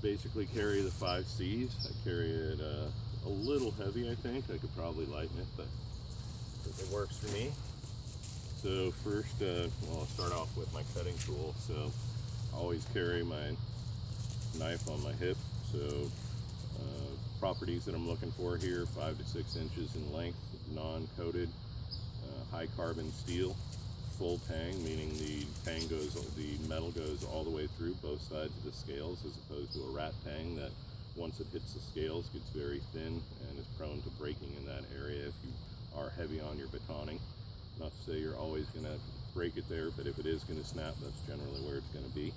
basically carry the 5 C's. I carry it a little heavy, I think. I could probably lighten it, but it works for me. So first, well, I'll start off with my cutting tool. So I always carry my knife on my hip. So properties that I'm looking for here: 5 to 6 inches in length, non-coated, high carbon steel, full tang, meaning the metal goes all the way through both sides of the scales, as opposed to a rat tang that once it hits the scales gets very thin and is prone to breaking in that area if you are heavy on your batoning. Not to say you're always going to break it there, but if it is going to snap, that's generally where it's going to be.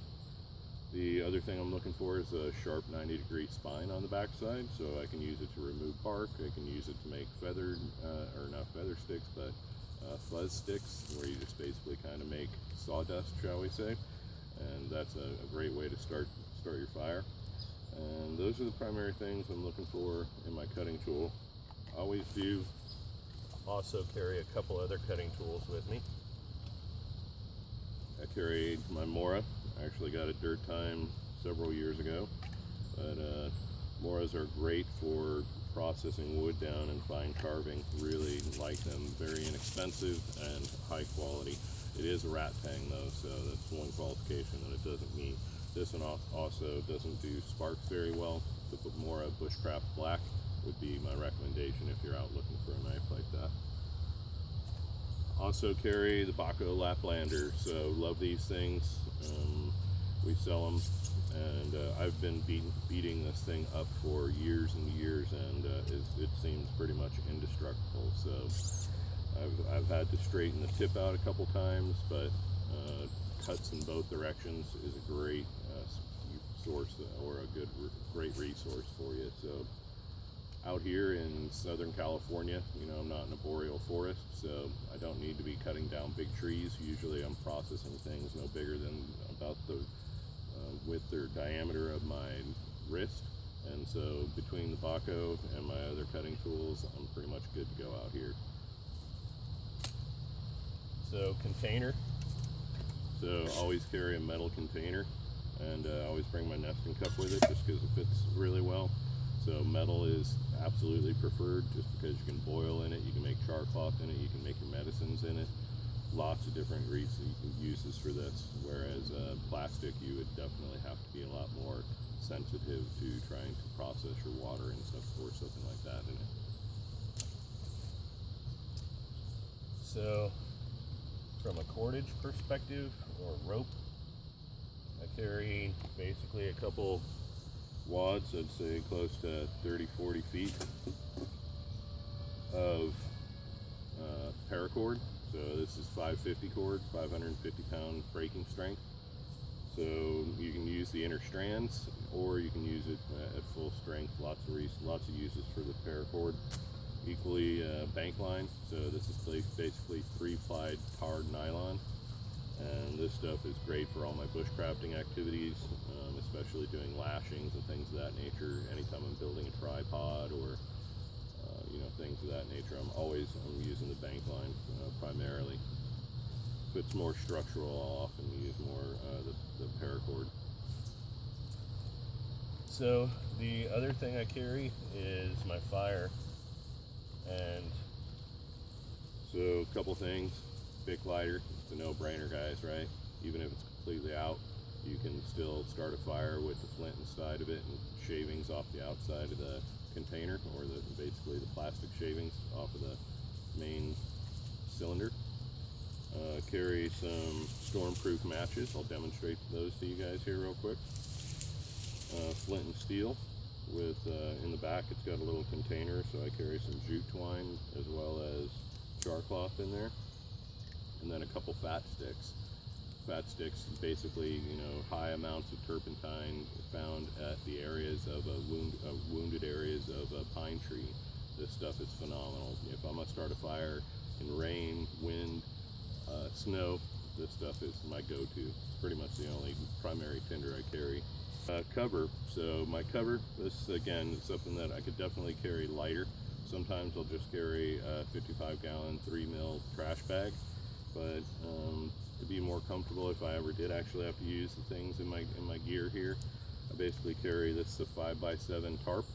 The other thing I'm looking for is a sharp 90-degree spine on the backside, so I can use it to remove bark. I can use it to make feathered, or not feather sticks, but fuzz sticks, where you just basically kind of make sawdust, shall we say. And that's a great way to start your fire. And those are the primary things I'm looking for in my cutting tool. I always do also carry a couple other cutting tools with me. I carry my Mora. I actually got a dirt time several years ago, but Moras are great for processing wood down and fine carving. Really like them. Very inexpensive and high quality. It is a rat tang though, so that's one qualification that it doesn't meet. This one also doesn't do sparks very well. The Mora Bushcraft Black would be my recommendation if you're out looking for a knife like that. Also carry the Baco Laplander, so love these things. We sell them, and I've been beating this thing up for years and years, and it seems pretty much indestructible. So I've had to straighten the tip out a couple times, but cuts in both directions is a great source, or a great resource for you. So out here in Southern California, you know, I'm not in a boreal forest, so I don't need to be cutting down big trees. Usually I'm processing things no bigger than about the width or diameter of my wrist. And so between the Baco and my other cutting tools, I'm pretty much good to go out here. So container. So always carry a metal container, and I always bring my nesting cup with it just because it fits really well. So metal is absolutely preferred just because you can boil in it, you can make char cloth in it, you can make your medicines in it. Lots of different uses for this, whereas plastic, you would definitely have to be a lot more sensitive to trying to process your water and stuff, or something like that in it. So from a cordage perspective, or rope, I carry basically a couple wads, I'd say close to 30-40 feet of paracord. So this is 550 cord, 550 pound breaking strength. So you can use the inner strands, or you can use it at full strength. Lots of uses for the paracord. Equally bank line. So this is basically 3-ply tarred nylon, and this stuff is great for all my bushcrafting activities, especially doing lashings and things of that nature. Anytime I'm building a tripod, or you know, things of that nature, I'm using the bank line primarily. If it's more structural, I'll often use more the paracord. So the other thing I carry is my fire, and so a couple things. Bic lighter, it's a no-brainer, guys, right? Even if it's completely out, you can still start a fire with the flint inside of it and shavings off the outside of the container, or basically the plastic shavings off of the main cylinder. Carry some storm-proof matches. I'll demonstrate those to you guys here real quick. Flint and steel with in the back, it's got a little container, so I carry some jute twine as well as char cloth in there, and then a couple fat sticks. Fat sticks, basically, you know, high amounts of turpentine found at the areas of wounded areas of a pine tree. This stuff is phenomenal. If I'm gonna start a fire in rain, wind, snow, this stuff is my go-to. It's pretty much the only primary tinder I carry. Cover. So my cover, this again is something that I could definitely carry lighter. Sometimes I'll just carry a 55-gallon 3mm trash bag, but to be more comfortable, if I ever did actually have to use the things in my gear here, I basically carry this, a 5x7 tarp,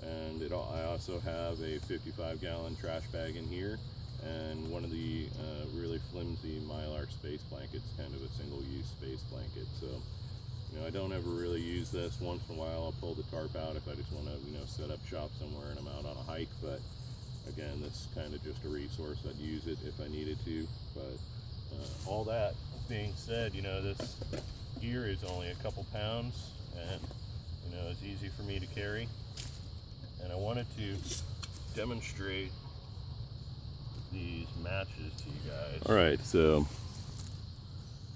and I also have a 55-gallon trash bag in here, and one of the really flimsy Mylar space blankets, kind of a single-use space blanket. So, you know, I don't ever really use this. Once in a while I'll pull the tarp out if I just want to, you know, set up shop somewhere and I'm out on a hike, but again, this is kind of just a resource. I'd use it if I needed to. But all that being said, you know, this gear is only a couple pounds, and you know, it's easy for me to carry. And I wanted to demonstrate these matches to you guys. All right, so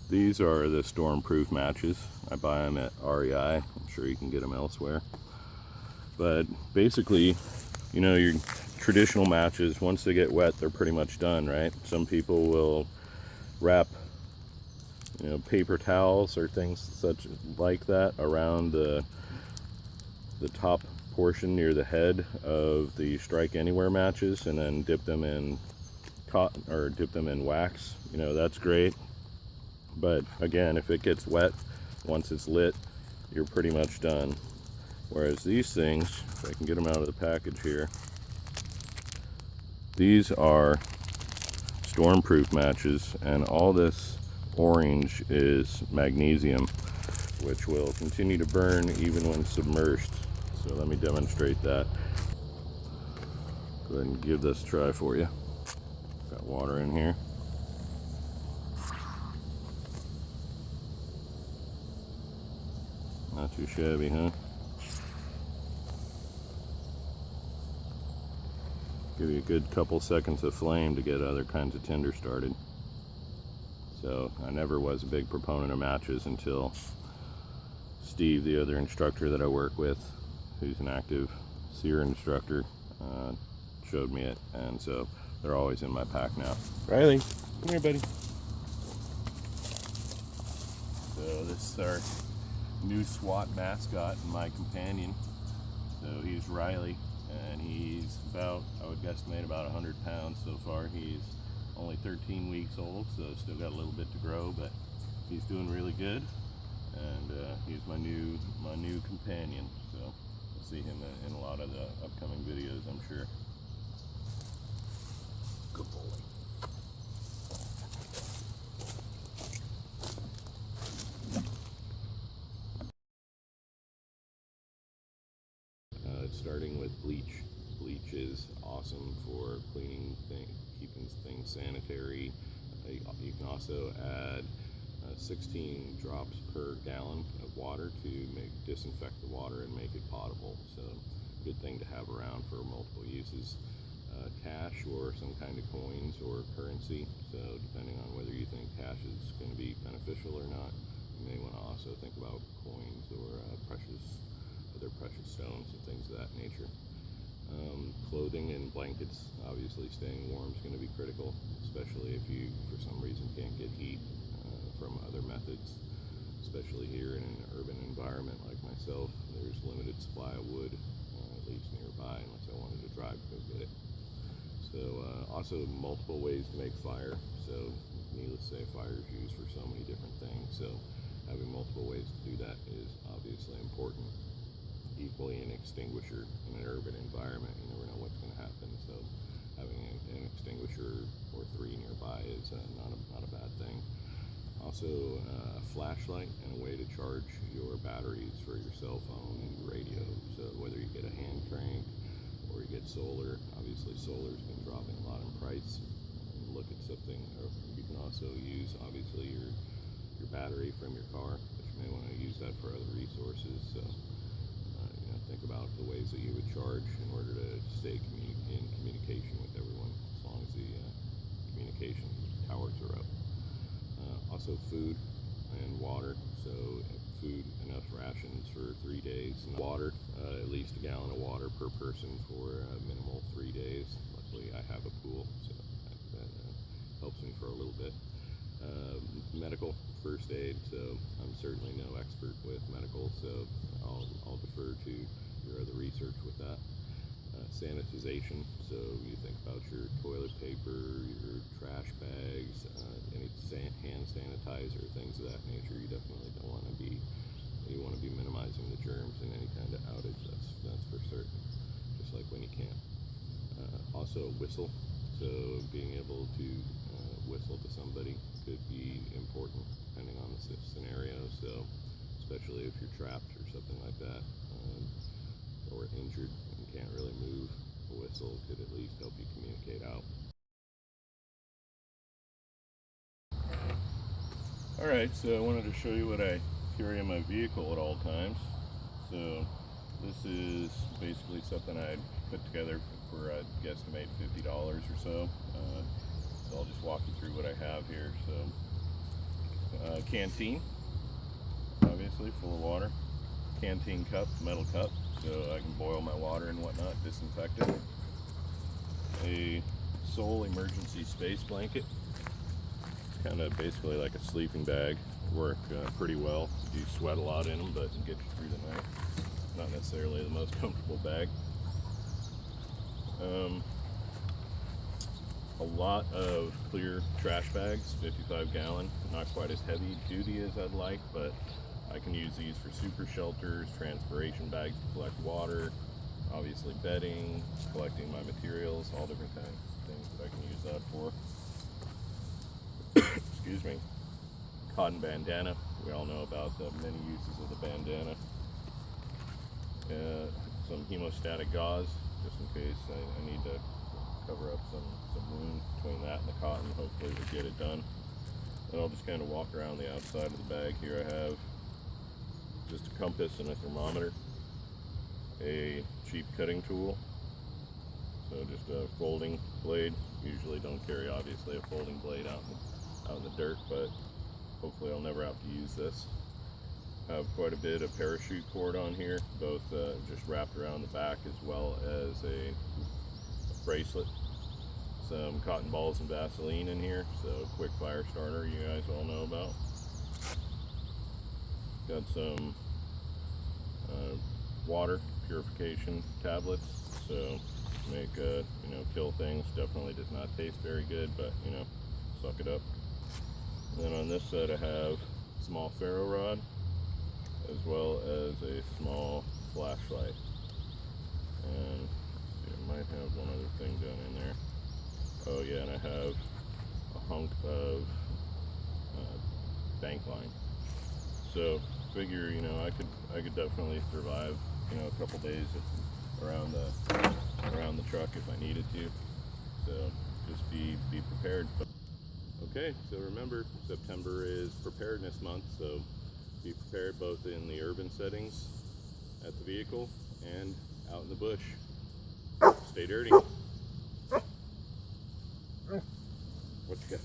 these are the storm-proof matches. I buy them at REI. I'm sure you can get them elsewhere. But basically, you know, your traditional matches, once they get wet, they're pretty much done, right? Some people will wrap, you know, paper towels or things such like that around the top portion near the head of the Strike Anywhere matches, and then dip them in cotton or dip them in wax. You know, that's great. But again, if it gets wet, once it's lit, you're pretty much done. Whereas these things, if I can get them out of the package here, these are storm-proof matches, and all this orange is magnesium, which will continue to burn even when submerged. So let me demonstrate that. Go ahead and give this a try for you. Got water in here. Not too shabby, huh? Give you a good couple seconds of flame to get other kinds of tinder started. So I never was a big proponent of matches until Steve, the other instructor that I work with, who's an active SEER instructor, showed me it, and so they're always in my pack now. Riley, come here, buddy. So this is our new SWAT mascot and my companion. So he's Riley, and he's about, I would guesstimate, about 100 pounds so far. He's only 13 weeks old, so still got a little bit to grow, but he's doing really good. And he's my new companion. So you'll see him in a lot of the upcoming videos, I'm sure. Good boy. Starting with bleach. Bleach is awesome for cleaning things, keeping things sanitary. You can also add 16 drops per gallon of water to disinfect the water and make it potable. So good thing to have around for multiple uses. Cash or some kind of coins or currency. So depending on whether you think cash is going to be beneficial or not, you may want to also think about coins or other precious stones and things of that nature. Clothing and blankets, obviously staying warm is going to be critical, especially if you for some reason can't get heat from other methods, especially here in an urban environment like myself. There's limited supply of wood, at least nearby, unless I wanted to drive to go get it. So also multiple ways to make fire. So needless to say, fire is used for so many different things. So having multiple ways to do that is obviously important. Equally, an extinguisher in an urban environment, you never know what's going to happen. So having an extinguisher or 3 nearby is not a bad thing. Also, a flashlight and a way to charge your batteries for your cell phone and your radio. So whether you get a hand crank or you get solar, obviously solar's been dropping a lot in price. Look at something, or you can also use obviously your battery from your car, but you may want to use that for other resources. So think about the ways that you would charge in order to stay in communication with everyone, as long as the communication towers are up. Also food and water. So food, enough rations for 3 days. And water, at least a gallon of water per person for a minimal 3 days. Luckily I have a pool, so that helps me for a little bit. Medical, first aid, so I'm certainly no expert with medical, so I'll defer to your other research with that. Sanitization, so you think about your toilet paper, your trash bags, any hand sanitizer, things of that nature. You definitely don't want to be you want to be minimizing the germs in any kind of outage. That's for certain. Just like when you camp. Also whistle. So being able to whistle to somebody could be important depending on the scenario. So especially if you're trapped or something like that, or injured and can't really move, a whistle could at least help you communicate out. Alright, so I wanted to show you what I carry in my vehicle at all times. So this is basically something I put together for a guesstimate $50 or so. So I'll just walk you through what I have here. So canteen, obviously full of water. Canteen cup, metal cup, so I can boil my water and whatnot, disinfect it. A sole emergency space blanket. Kind of basically like a sleeping bag. Work pretty well. You do sweat a lot in them, but can get you through the night. Not necessarily the most comfortable bag. A lot of clear trash bags, 55 gallon. Not quite as heavy duty as I'd like, but I can use these for super shelters, transpiration bags to collect water, obviously bedding, collecting my materials, all different kinds of things that I can use that for. Excuse me. Cotton bandana. We all know about the many uses of the bandana. Some hemostatic gauze, just in case I need to cover up some wound between that and the cotton. Hopefully we'll get it done. And I'll just kind of walk around the outside of the bag here. I have just a compass and a thermometer, a cheap cutting tool, so just a folding blade. Usually don't carry obviously a folding blade out in the dirt, but hopefully I'll never have to use this. I have quite a bit of parachute cord on here, both just wrapped around the back as well as a bracelet. Some cotton balls and Vaseline in here, so quick fire starter you guys all know about. Got some water purification tablets, so make kill things. Definitely does not taste very good, but suck it up. And then on this side I have a small ferro rod as well as a small flashlight. And let's see, I might have one other thing down in there. Oh yeah, and I have a hunk of bank line. So figure I could definitely survive a couple days around the truck if I needed to. So just be prepared. Okay, so remember, September is Preparedness Month, so be prepared both in the urban settings, at the vehicle, and out in the bush. Stay dirty. What you got?